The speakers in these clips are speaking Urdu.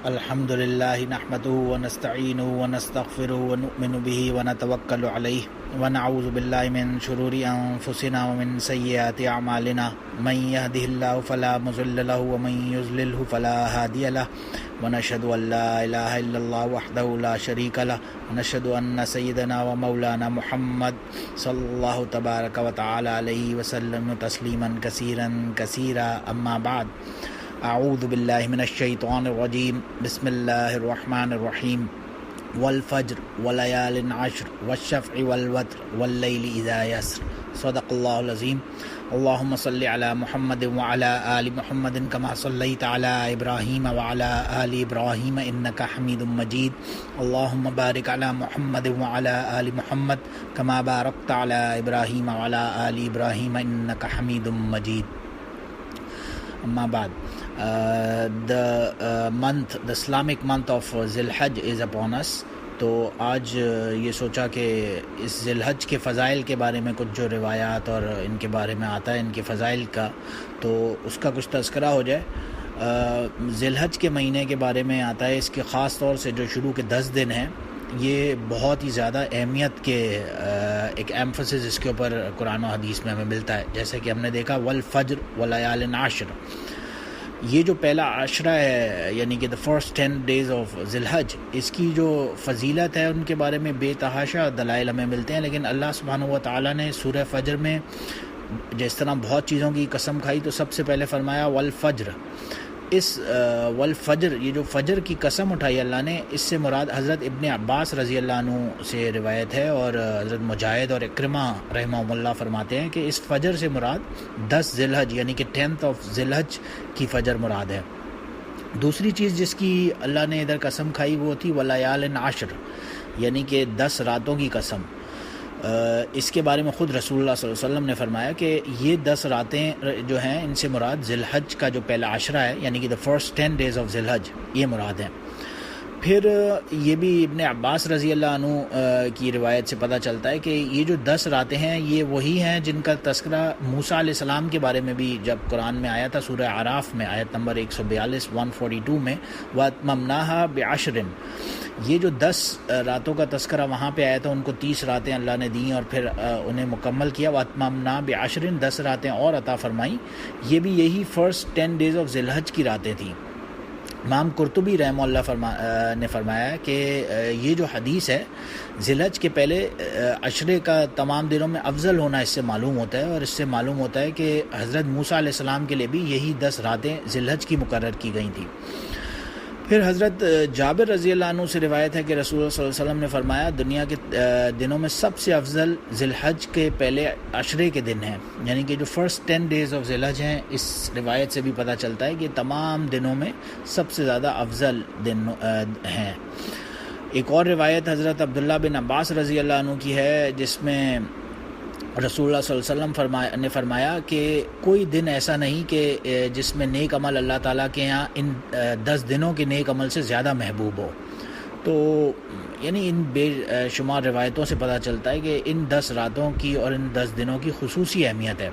الحمد لله نحمده ونستعينه ونستغفره ونؤمن به ونتوكل عليه ونعوذ بالله من شرور أنفسنا ومن سيئات أعمالنا من يهده الله فلا مضل له ومن يضلله فلا هادي له ونشهد أن لا إله إلا الله وحده لا شريك له ونشهد أن سيدنا ومولانا محمد صلى الله تبارك وتعالى عليه وسلم تسليما كثيرا كثيرا أما بعد اعوذ باللہ من الشیطان الرجیم بسم اللہ الرحمن الرحیم والفجر ولیال عشر والشفع والوتر واللیل اذا یسر صدق اللہ العظیم اللہم صل علی محمد وعلی آل محمد کما صلیت علی ابراہیم وعلی آل ابراہیم انک حمید مجید اللہم بارک علی محمد وعلی آل محمد کما بارکت علی ابراہیم وعلی آل ابراہیم انک حمید مجید. اما بعد, the Islamic month of Zilhajj is upon us. تو آج یہ سوچا کہ اس ذیالحج کے فضائل کے بارے میں کچھ جو روایات اور ان کے بارے میں آتا ہے ان کے فضائل کا, تو اس کا کچھ تذکرہ ہو جائے. ذیالحج کے مہینے کے بارے میں آتا ہے, اس کے خاص طور سے جو شروع کے 10 دن ہیں یہ بہت ہی زیادہ اہمیت کے ایک ایمفسس اس کے اوپر قرآن و حدیث میں ہمیں ملتا ہے. جیسے کہ ہم نے دیکھا والفجر ولیال عشر, یہ جو پہلا عشرہ ہے یعنی کہ the first 10 days of ذیالحج, اس کی جو فضیلت ہے ان کے بارے میں بے تحاشا دلائل ہمیں ملتے ہیں. لیکن اللہ سبحانہ و تعالیٰ نے سورہ فجر میں جس طرح بہت چیزوں کی قسم کھائی تو سب سے پہلے فرمایا والفجر. اس والفجر, یہ جو فجر کی قسم اٹھائی اللہ نے, اس سے مراد حضرت ابن عباس رضی اللہ عنہ سے روایت ہے, اور حضرت مجاہد اور اکرمہ رحمہ اللہ فرماتے ہیں کہ اس فجر سے مراد 10 ذیالحج یعنی کہ 10th of ذیالحج کی فجر مراد ہے. دوسری چیز جس کی اللہ نے ادھر قسم کھائی وہ تھی ولیال عشر یعنی کہ 10 راتوں کی قسم. اس کے بارے میں خود رسول اللہ صلی اللہ علیہ وسلم نے فرمایا کہ یہ 10 راتیں جو ہیں ان سے مراد ذیالحج کا جو پہلا عشرہ ہے یعنی کہ the first 10 days of ذیالحج یہ مراد ہیں. پھر یہ بھی ابن عباس رضی اللہ عنہ کی روایت سے پتہ چلتا ہے کہ یہ جو 10 راتیں ہیں یہ وہی ہیں جن کا تذکرہ موسیٰ علیہ السلام کے بارے میں بھی جب قرآن میں آیا تھا سورہ اعراف میں آیت نمبر 142 142 میں وَأَتْمَمْنَاهَا بِعَشْرٍ. یہ جو 10 راتوں کا تذکرہ وہاں پہ آیا تھا ان کو 30 راتیں اللہ نے دیں اور پھر انہیں مکمل کیا. وَأَتْمَمْنَاهَا بِعَشْرٍ 10 راتیں اور عطا فرمائیں. یہ بھی یہی فرسٹ 10 days of ذیالحج کی راتیں تھیں. امام قرطبی رحمہ اللہ نے فرمایا کہ یہ جو حدیث ہے ذیالحج کے پہلے عشرے کا تمام دنوں میں افضل ہونا اس سے معلوم ہوتا ہے, اور اس سے معلوم ہوتا ہے کہ حضرت موسیٰ علیہ السلام کے لیے بھی یہی 10 راتیں ذیالحج کی مقرر کی گئی تھیں. پھر حضرت جابر رضی اللہ عنہ سے روایت ہے کہ رسول اللہ صلی اللہ علیہ وسلم نے فرمایا دنیا کے دنوں میں سب سے افضل ذیالحج کے پہلے عشرے کے دن ہیں یعنی کہ جو فرسٹ 10 days of ذیالحج ہیں. اس روایت سے بھی پتہ چلتا ہے کہ تمام دنوں میں سب سے زیادہ افضل دن ہیں. ایک اور روایت حضرت عبداللہ بن عباس رضی اللہ عنہ کی ہے جس میں رسول اللہ صلی اللہ علیہ وسلم نے فرمایا کہ کوئی دن ایسا نہیں کہ جس میں نیک عمل اللہ تعالیٰ کے یہاں ان 10 دنوں کے نیک عمل سے زیادہ محبوب ہو. تو یعنی ان بے شمار روایتوں سے پتہ چلتا ہے کہ ان 10 راتوں کی اور ان 10 دنوں کی خصوصی اہمیت ہے.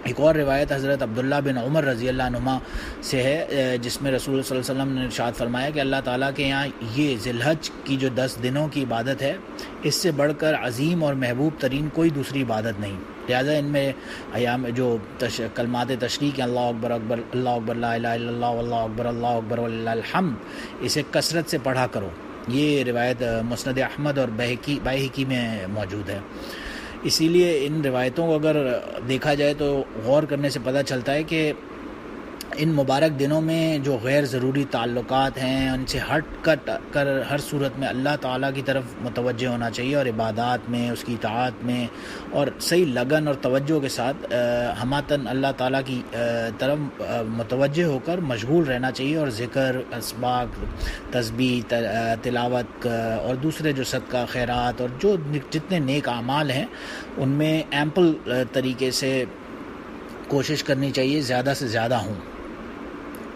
ایک اور روایت حضرت عبداللہ بن عمر رضی اللہ عنہما سے ہے جس میں رسول صلی اللہ علیہ وسلم نے ارشاد فرمایا کہ اللہ تعالیٰ کے یہاں یہ ذیالحج کی جو 10 دنوں کی عبادت ہے اس سے بڑھ کر عظیم اور محبوب ترین کوئی دوسری عبادت نہیں. لہٰذا ان میں ایام جو کلمات تشریق اللہ اکبر اکبر اللہ اکبر لا الہ الا اللہ اللہ اکبر وللہ الحمد, اسے کثرت سے پڑھا کرو. یہ روایت مسند احمد اور بہقی میں موجود ہے. اسی لیے ان روایتوں کو اگر دیکھا جائے تو غور کرنے سے پتہ چلتا ہے کہ ان مبارک دنوں میں جو غیر ضروری تعلقات ہیں ان سے ہٹ کر ہر صورت میں اللہ تعالیٰ کی طرف متوجہ ہونا چاہیے, اور عبادات میں اس کی اطاعت میں اور صحیح لگن اور توجہ کے ساتھ ہماتن اللہ تعالیٰ کی طرف متوجہ ہو کر مشغول رہنا چاہیے, اور ذکر اسباق تسبیح تلاوت اور دوسرے جو صدقہ خیرات اور جو جتنے نیک اعمال ہیں ان میں ایمپل طریقے سے کوشش کرنی چاہیے زیادہ سے زیادہ ہوں.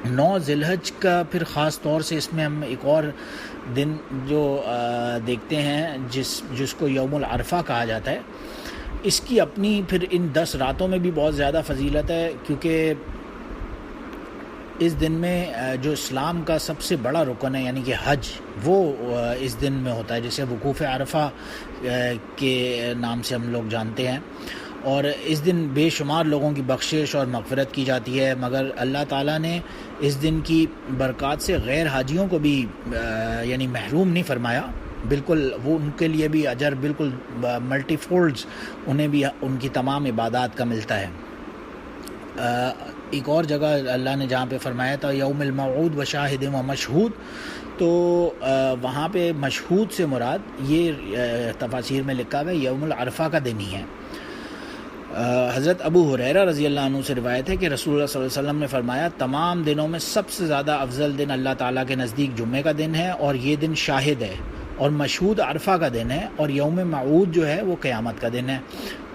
9 ذیالحج کا پھر خاص طور سے اس میں ہم ایک اور دن جو دیکھتے ہیں جس کو یوم العرفہ کہا جاتا ہے. اس کی اپنی پھر ان 10 راتوں میں بھی بہت زیادہ فضیلت ہے, کیونکہ اس دن میں جو اسلام کا سب سے بڑا رکن ہے یعنی کہ حج، وہ اس دن میں ہوتا ہے، جسے وقوف عرفہ کے نام سے ہم لوگ جانتے ہیں. اور اس دن بے شمار لوگوں کی بخشش اور مغفرت کی جاتی ہے، مگر اللہ تعالیٰ نے اس دن کی برکات سے غیر حاجیوں کو بھی یعنی محروم نہیں فرمایا. بالکل وہ ان کے لیے بھی اجر بالکل ملٹی فولڈز انہیں بھی ان کی تمام عبادات کا ملتا ہے. ایک اور جگہ اللہ نے جہاں پہ فرمایا تھا یوم الموعود و شاہد و مشہود، تو وہاں پہ مشہود سے مراد یہ تفاسیر میں لکھا ہے یوم العرفہ کا دن ہی ہے. حضرت ابو ہریرہ رضی اللہ عنہ سے روایت ہے کہ رسول اللہ صلی اللہ علیہ وسلم نے فرمایا تمام دنوں میں سب سے زیادہ افضل دن اللہ تعالیٰ کے نزدیک جمعے کا دن ہے، اور یہ دن شاہد ہے، اور مشہود عرفہ کا دن ہے، اور یوم موعود جو ہے وہ قیامت کا دن ہے.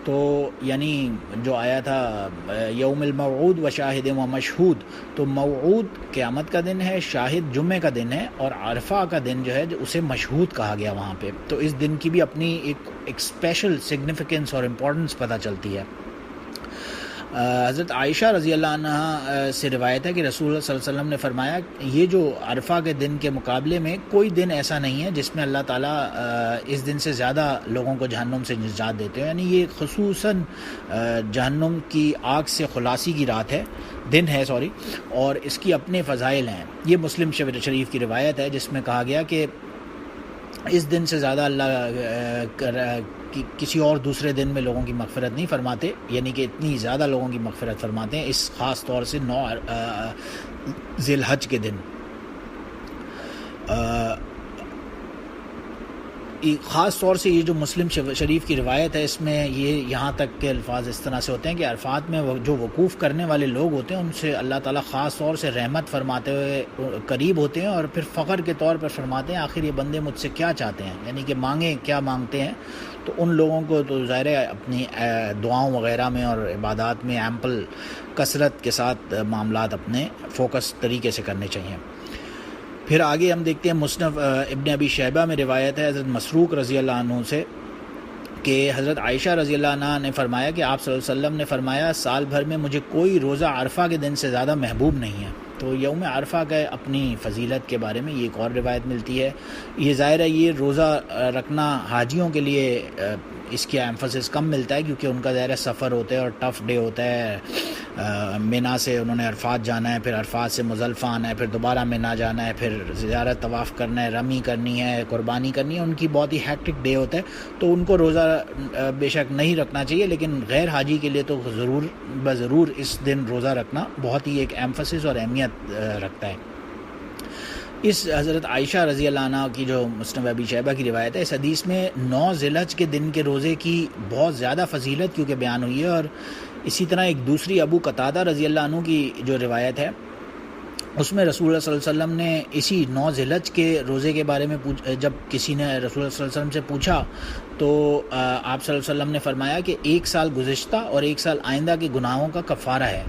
تو یعنی جو آیا تھا یوم الموعود و شاہد و مشہود، تو موعود قیامت کا دن ہے، شاہد جمعے کا دن ہے، اور عرفہ کا دن جو ہے اسے مشہود کہا گیا وہاں پہ. تو اس دن کی بھی اپنی ایک اسپیشل سگنیفیکنس اور امپورٹنس پتہ چلتی ہے. حضرت عائشہ رضی اللہ عنہ سے روایت ہے کہ رسول اللہ صلی اللہ علیہ وسلم نے فرمایا یہ جو عرفہ کے دن کے مقابلے میں کوئی دن ایسا نہیں ہے جس میں اللہ تعالیٰ اس دن سے زیادہ لوگوں کو جہنم سے نجات دیتے ہیں. یعنی یہ خصوصاً جہنم کی آگ سے خلاصی کی رات ہے، دن ہے سوری، اور اس کی اپنے فضائل ہیں. یہ مسلم شریف کی روایت ہے جس میں کہا گیا کہ اس دن سے زیادہ اللہ کسی اور دوسرے دن میں لوگوں کی مغفرت نہیں فرماتے، یعنی کہ اتنی زیادہ لوگوں کی مغفرت فرماتے ہیں اس خاص طور سے 9 ذی الحج کے دن. خاص طور سے یہ جو مسلم شریف کی روایت ہے اس میں یہ یہاں تک کے الفاظ اس طرح سے ہوتے ہیں کہ عرفات میں جو وقوف کرنے والے لوگ ہوتے ہیں ان سے اللہ تعالیٰ خاص طور سے رحمت فرماتے ہوئے قریب ہوتے ہیں، اور پھر فخر کے طور پر فرماتے ہیں آخر یہ بندے مجھ سے کیا چاہتے ہیں، یعنی کہ مانگیں کیا مانگتے ہیں. تو ان لوگوں کو تو ظاہر ہے اپنی دعاؤں وغیرہ میں اور عبادات میں ایمپل کثرت کے ساتھ معاملات اپنے فوکس طریقے سے کرنے چاہیے. پھر آگے ہم دیکھتے ہیں مصنف ابن ابی شیبہ میں روایت ہے حضرت مسروق رضی اللہ عنہ سے کہ حضرت عائشہ رضی اللہ عنہ نے فرمایا کہ آپ صلی اللہ علیہ وسلم نے فرمایا سال بھر میں مجھے کوئی روزہ عرفہ کے دن سے زیادہ محبوب نہیں ہے. تو یوم عرفہ کا اپنی فضیلت کے بارے میں یہ ایک اور روایت ملتی ہے. یہ ظاہر ہے یہ روزہ رکھنا حاجیوں کے لیے اس کی ایمفسس کم ملتا ہے کیونکہ ان کا ظاہر سفر ہوتا ہے اور ٹف ڈے ہوتا ہے. مینا سے انہوں نے عرفات جانا ہے، پھر عرفات سے مزدلفہ آنا ہے، پھر دوبارہ مینا جانا ہے، پھر زیارت طواف کرنا ہے، رمی کرنی ہے، قربانی کرنی ہے. ان کی بہت ہی ہیکٹک ڈے ہوتا ہے تو ان کو روزہ بے شک نہیں رکھنا چاہیے، لیکن غیر حاجی کے لیے تو ضرور اس دن روزہ رکھنا بہت ہی ایک ایمفسس اور اہمیت رکھتا ہے. اس حضرت عائشہ رضی اللہ عنہ کی جو مصنف ابی شیبہ کی روایت ہے اس حدیث میں 9 ذی الحج کے دن کے روزے کی بہت زیادہ فضیلت کیونکہ بیان ہوئی ہے. اور اسی طرح ایک دوسری ابو قتادہ رضی اللہ عنہ کی جو روایت ہے اس میں رسول اللہ صلی اللہ علیہ وسلم نے اسی 9 ذی الحج کے روزے کے بارے میں جب کسی نے رسول اللہ صلی اللہ علیہ وسلم سے پوچھا تو آپ صلی اللہ علیہ وسلم نے فرمایا کہ 1 سال گزشتہ اور 1 سال آئندہ کے گناہوں کا کفارہ ہے.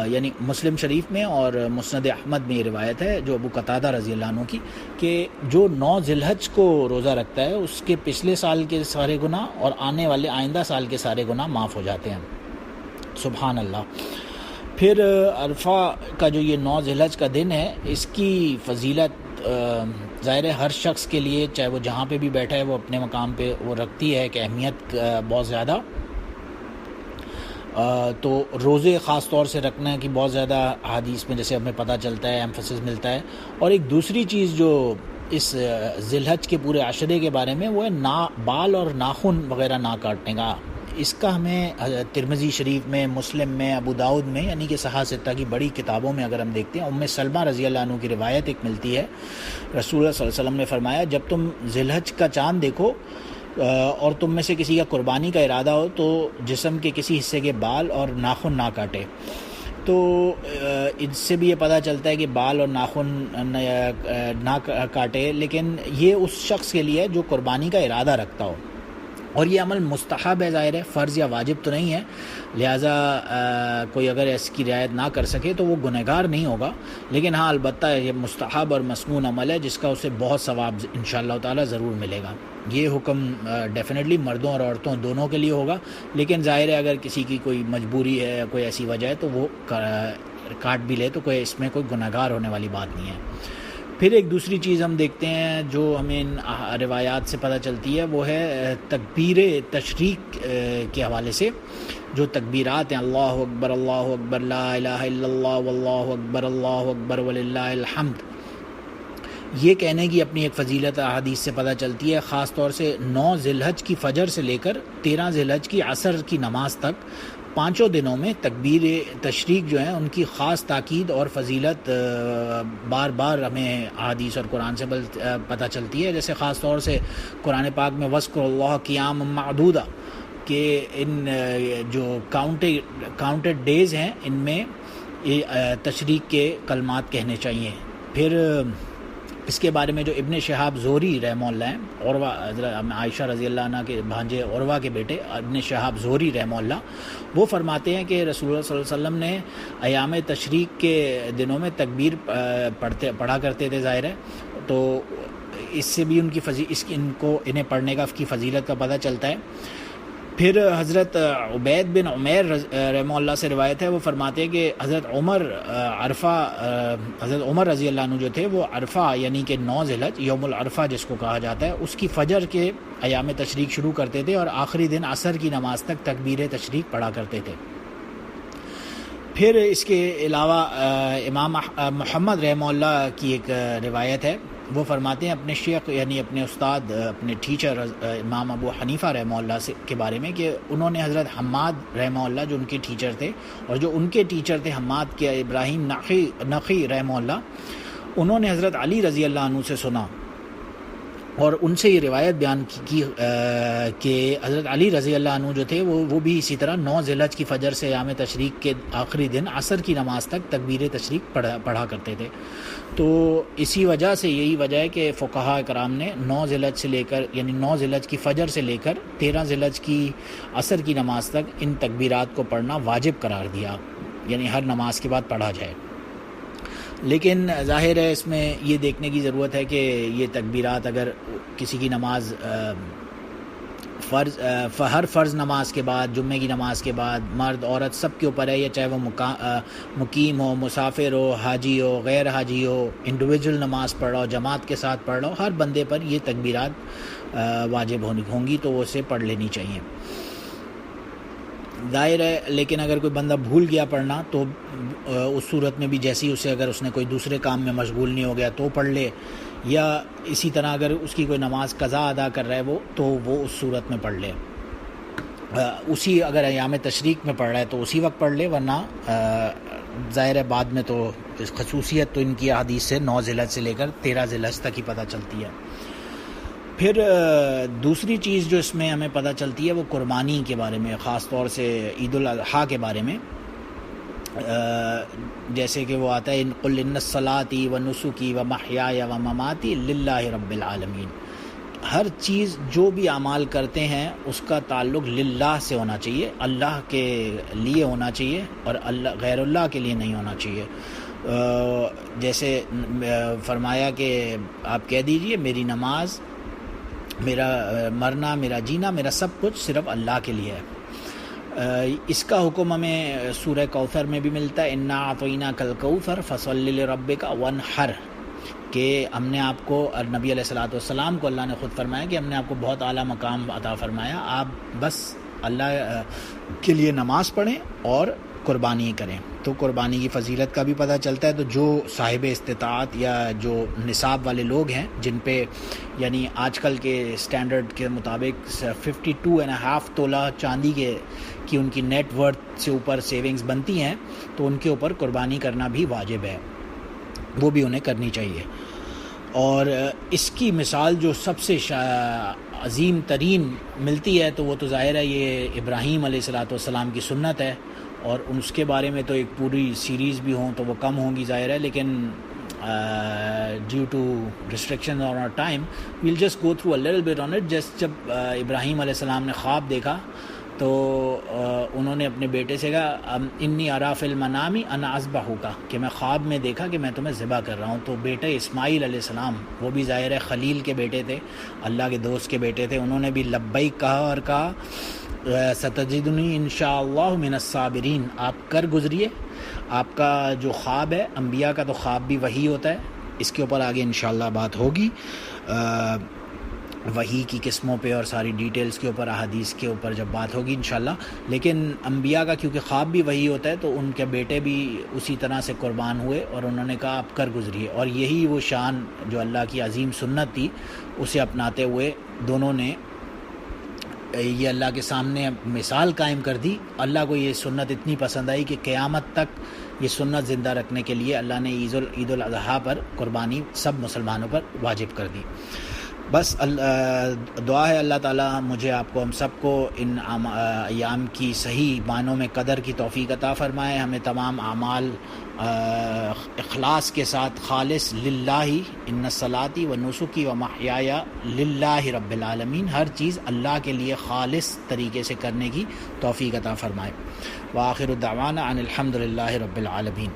یعنی مسلم شریف میں اور مسند احمد میں یہ روایت ہے جو ابو قتادہ رضی اللہ عنہ کی کہ جو 9 ذی الحج کو روزہ رکھتا ہے اس کے پچھلے سال کے سارے گناہ اور آنے والے آئندہ سال کے سارے گناہ معاف ہو جاتے ہیں. سبحان اللہ. پھر عرفہ کا جو یہ 9 ذی الحج کا دن ہے اس کی فضیلت ظاہر ہے ہر شخص کے لیے چاہے وہ جہاں پہ بھی بیٹھا ہے وہ اپنے مقام پہ وہ رکھتی ہے کہ اہمیت بہت زیادہ. تو روزے خاص طور سے رکھنے کی بہت زیادہ حدیث میں جیسے ہمیں پتہ چلتا ہے ایمفسس ملتا ہے. اور ایک دوسری چیز جو اس ذی الحج کے پورے عشرے کے بارے میں وہ ہے بال اور ناخن وغیرہ نہ کاٹنے کا. اس کا ہمیں ترمذی شریف میں، مسلم میں، ابو داؤد میں یعنی کہ صحاح ستہ کی بڑی کتابوں میں اگر ہم دیکھتے ہیں ام سلمہ رضی اللہ عنہ کی روایت ایک ملتی ہے. رسول اللہ صلی اللہ علیہ وسلم نے فرمایا جب تم ذی الحج کا چاند دیکھو اور تم میں سے کسی کا قربانی کا ارادہ ہو تو جسم کے کسی حصے کے بال اور ناخن نہ کاٹے. تو اس سے بھی یہ پتہ چلتا ہے کہ بال اور ناخن نہ کاٹے، لیکن یہ اس شخص کے لیے جو قربانی کا ارادہ رکھتا ہو. اور یہ عمل مستحب ہے، ظاہر ہے فرض یا واجب تو نہیں ہے، لہٰذا کوئی اگر اس کی رعایت نہ کر سکے تو وہ گنہگار نہیں ہوگا. لیکن ہاں البتہ یہ مستحب اور مسنون عمل ہے جس کا اسے بہت ثواب انشاءاللہ تعالی ضرور ملے گا. یہ حکم ڈیفینیٹلی مردوں اور عورتوں دونوں کے لیے ہوگا، لیکن ظاہر ہے اگر کسی کی کوئی مجبوری ہے یا کوئی ایسی وجہ ہے تو وہ کاٹ بھی لے تو کوئی اس میں کوئی گناہگار ہونے والی بات نہیں ہے۔ پھر ایک دوسری چیز ہم دیکھتے ہیں جو ہمیں ان روایات سے پتہ چلتی ہے، وہ ہے تکبیر تشریق کے حوالے سے۔ جو تکبیرات ہیں، اللہ اکبر، لا الہ الا اللہ، واللہ اکبر وللہ الحمد، یہ کہنے کی اپنی ایک فضیلت احادیث سے پتہ چلتی ہے، خاص طور سے 9 ذی الحج کی فجر سے لے کر 13 ذی الحج کی عصر کی نماز تک پانچوں دنوں میں تکبیر تشریق جو ہیں ان کی خاص تاکید اور فضیلت بار بار ہمیں احادیث اور قرآن سے پتہ چلتی ہے۔ جیسے خاص طور سے قرآن پاک میں وَاذْكُرُوا اللَّهَ قِيَامًا مَعْدُودًا، کہ ان جو کاؤنٹڈ ڈیز ہیں ان میں تشریق کے کلمات کہنے چاہیے۔ پھر اس کے بارے میں جو ابن شہاب زہری رحمہ اللہ ہیں، عروہ عائشہ رضی اللہ عنہ کے بھانجے عروہ کے بیٹے ابن شہاب زہری رحمہ اللہ، وہ فرماتے ہیں کہ رسول اللہ صلی اللہ علیہ وسلم نے ایام تشریق کے دنوں میں تکبیر پڑھا کرتے تھے، ظاہر ہے، تو اس سے بھی انہیں پڑھنے کا کی فضیلت کا پتہ چلتا ہے۔ پھر حضرت عبید بن عمیر رحمہ اللہ سے روایت ہے، وہ فرماتے ہیں کہ حضرت عمر رضی اللہ عنہ جو تھے وہ عرفہ یعنی کہ 9 ذی الحج، یوم العرفہ جس کو کہا جاتا ہے، اس کی فجر کے ایام تشریق شروع کرتے تھے اور آخری دن عصر کی نماز تک تکبیر تشریق پڑھا کرتے تھے۔ پھر اس کے علاوہ امام محمد رحمہ اللہ کی ایک روایت ہے، وہ فرماتے ہیں اپنے شیخ یعنی اپنے استاد، اپنے ٹیچر امام ابو حنیفہ رحمہ اللہ کے بارے میں، کہ انہوں نے حضرت حماد رحمہ اللہ جو ان کے ٹیچر تھے، اور جو ان کے ٹیچر تھے حماد کے ابراہیم نقی رحمہ اللہ، انہوں نے حضرت علی رضی اللہ عنہ سے سنا اور ان سے یہ روایت بیان کی کہ حضرت علی رضی اللہ عنہ جو تھے وہ بھی اسی طرح 9 ذی الحج کی فجر سے ایام تشریق کے آخری دن عصر کی نماز تک تکبیر تشریق پڑھا کرتے تھے۔ تو اسی وجہ سے یہی وجہ ہے کہ فقہاء کرام نے 9 ذی الحج سے لے کر یعنی 9 ذی الحج کی فجر سے لے کر 13 ذی الحج کی عصر کی نماز تک ان تکبیرات کو پڑھنا واجب قرار دیا، یعنی ہر نماز کے بعد پڑھا جائے۔ لیکن ظاہر ہے اس میں یہ دیکھنے کی ضرورت ہے کہ یہ تکبیرات اگر کسی کی نماز ہر فرض نماز کے بعد، جمعے کی نماز کے بعد، مرد عورت سب کے اوپر ہے، یا چاہے وہ مقیم ہو، مسافر ہو، حاجی ہو، غیر حاجی ہو، انڈیویجول نماز پڑھ رہا ہو، جماعت کے ساتھ پڑھ رہا ہو، ہر بندے پر یہ تکبیرات واجب ہوں گی تو وہ اسے پڑھ لینی چاہیے، ظاہر ہے۔ لیکن اگر کوئی بندہ بھول گیا پڑھنا تو اس صورت میں بھی جیسی اسے اگر اس نے کوئی دوسرے کام میں مشغول نہیں ہو گیا تو پڑھ لے، یا اسی طرح اگر اس کی کوئی نماز قضا ادا کر رہا ہے تو وہ اس صورت میں پڑھ لے، اسی اگر ایام تشریق میں پڑھ رہا ہے تو اسی وقت پڑھ لے، ورنہ ظاہر ہے بعد میں تو اس خصوصیت تو ان کی احادیث سے 9 ذی الحج سے لے کر 13 ذی الحج تک ہی پتہ چلتی ہے۔ پھر دوسری چیز جو اس میں ہمیں پتہ چلتی ہے وہ قربانی کے بارے میں، خاص طور سے عید الاضحیٰ کے بارے میں، جیسے کہ وہ آتا ہے قل ان صلاتی و نسکی و محیای و مماتی للہ رب العالمین، ہر چیز جو بھی اعمال کرتے ہیں اس کا تعلق للہ سے ہونا چاہیے، اللہ کے لیے ہونا چاہیے اور غیر اللہ کے لیے نہیں ہونا چاہیے۔ جیسے فرمایا کہ آپ کہہ دیجئے میری نماز، میرا مرنا، میرا جینا، میرا سب کچھ صرف اللہ کے لیے ہے۔ اس کا حکم ہمیں سورہ کوثر میں بھی ملتا ہے، انا اعطیناک الکوثر فصل لربک وانحر، کہ ہم نے آپ کو، اور نبی علیہ الصلوۃ والسلام کو اللہ نے خود فرمایا کہ ہم نے آپ کو بہت اعلیٰ مقام عطا فرمایا، آپ بس اللہ کے لیے نماز پڑھیں اور قربانی کریں۔ تو قربانی کی فضیلت کا بھی پتہ چلتا ہے۔ تو جو صاحب استطاعت یا جو نصاب والے لوگ ہیں، جن پہ یعنی آج کل کے اسٹینڈرڈ کے مطابق 52.5 تولہ چاندی کی ان کی نیٹ ورتھ سے اوپر سیونگز بنتی ہیں، تو ان کے اوپر قربانی کرنا بھی واجب ہے، وہ بھی انہیں کرنی چاہیے۔ اور اس کی مثال جو سب سے عظیم ترین ملتی ہے تو وہ تو ظاہر ہے یہ ابراہیم علیہ الصلوۃ والسلام کی سنت ہے، اور اس کے بارے میں تو ایک پوری سیریز بھی ہوں تو وہ کم ہوں گی ظاہر ہے، لیکن due to restriction on our time we'll just go through a little bit on it. جب ابراہیم علیہ السلام نے خواب دیکھا تو انہوں نے اپنے بیٹے سے کہا انی ارا فی المنام ان اذبحک، کہ میں خواب میں دیکھا کہ میں تمہیں ذبح کر رہا ہوں۔ تو بیٹے اسماعیل علیہ السلام، وہ بھی ظاہر ہے خلیل کے بیٹے تھے، اللہ کے دوست کے بیٹے تھے، انہوں نے بھی لبیک کہا اور کہا ستجدنی انشاءاللہ من الصابرین، آپ کر گزریے آپ کا جو خواب ہے، انبیاء کا تو خواب بھی وہی ہوتا ہے، اس کے اوپر آگے انشاءاللہ بات ہوگی، وحی کی قسموں پہ اور ساری ڈیٹیلز کے اوپر، احادیث کے اوپر جب بات ہوگی انشاءاللہ۔ لیکن انبیاء کا کیونکہ خواب بھی وہی ہوتا ہے، تو ان کے بیٹے بھی اسی طرح سے قربان ہوئے اور انہوں نے کہا آپ کر گزریے، اور یہی وہ شان جو اللہ کی عظیم سنت تھی اسے اپناتے ہوئے دونوں نے یہ اللہ کے سامنے مثال قائم کر دی۔ اللہ کو یہ سنت اتنی پسند آئی کہ قیامت تک یہ سنت زندہ رکھنے کے لیے اللہ نے عید الاضحیٰ پر قربانی سب مسلمانوں پر واجب کر دی۔ بس دعا ہے اللہ تعالیٰ مجھے، آپ کو، ہم سب کو ان ایام کی صحیح معنوں میں قدر کی توفیق عطا فرمائے، ہمیں تمام اعمال اخلاص کے ساتھ خالص للہ، ان صلاتی و نسکی و محیای للہ رب العالمین، ہر چیز اللہ کے لیے خالص طریقے سے کرنے کی توفیق عطا فرمائے۔ وآخر دعوانا ان الحمد للہ رب العالمین۔